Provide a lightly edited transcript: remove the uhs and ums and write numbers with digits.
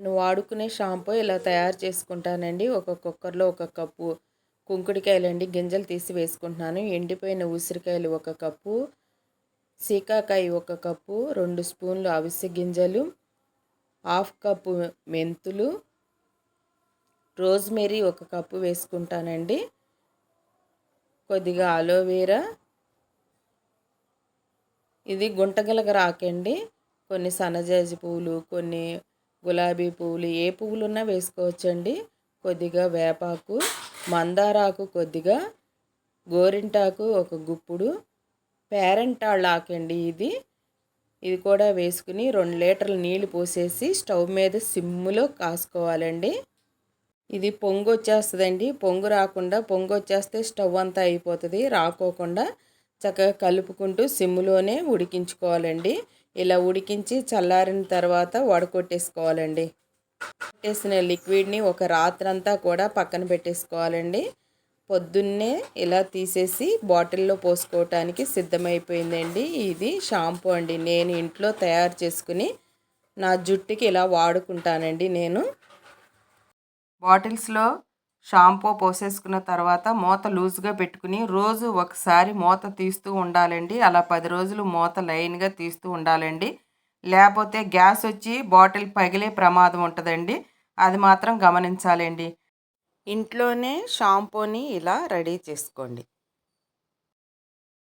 నేను వాడుకునే షాంపూ ఇలా తయారు చేసుకుంటానండి. ఒక కుక్కర్లో ఒక కప్పు కుంకుడికాయలండి గింజలు తీసి వేసుకుంటున్నాను. ఎండిపోయిన ఉసిరికాయలు ఒక కప్పు, సీకాకాయ ఒక కప్పు, 2 స్పూన్లు అవిసె గింజలు, హాఫ్ కప్పు మెంతులు, రోజ్మెరీ ఒక కప్పు వేసుకుంటానండి. కొద్దిగా అలోవెరా, ఇది గుంటగలగరాకండి. కొన్ని సన్నజాజి పువ్వులు, కొన్ని గులాబీ పువ్వులు, ఏ పువ్వులున్నా వేసుకోవచ్చండి. కొద్దిగా వేపాకు, మందారాకు కొద్దిగా, గోరింటాకు ఒక గుప్పుడు, పేరంటాళ్ళ ఆకండి ఇది కూడా వేసుకుని 2 లీటర్ల నీళ్లు పోసేసి స్టవ్ మీద సిమ్ములో కాసుకోవాలండి. ఇది పొంగు వచ్చేస్తుందండి. పొంగు రాకుండా, పొంగు వచ్చేస్తే స్టవ్ అంతా అయిపోతుంది. రాకోకుండా చక్కగా కలుపుకుంటూ సిమ్ములోనే ఉడికించుకోవాలండి. ఇలా ఉడికించి చల్లారిన తర్వాత వడకొట్టేసుకోవాలండి. పెట్టేసిన లిక్విడ్ని ఒక రాత్రంతా కూడా పక్కన పెట్టేసుకోవాలండి. పొద్దున్నే ఇలా తీసేసి బాటిల్లో పోసుకోవటానికి సిద్ధమైపోయిందండి. ఇది షాంపూ అండి. నేను ఇంట్లో తయారు చేసుకుని నా జుట్టుకి ఇలా వాడుకుంటానండి. నేను బాటిల్స్లో షాంపూ పోసేసుకున్న తర్వాత మూత లూజ్గా పెట్టుకుని రోజు ఒకసారి మూత తీస్తూ ఉండాలండి. అలా 10 రోజులు మూత లైన్గా తీస్తూ ఉండాలండి. లేకపోతే గ్యాస్ వచ్చి బాటిల్ పగిలే ప్రమాదం ఉంటుందండి. అది మాత్రం గమనించాలండి. ఇంట్లోనే షాంపూని ఇలా రెడీ చేసుకోండి.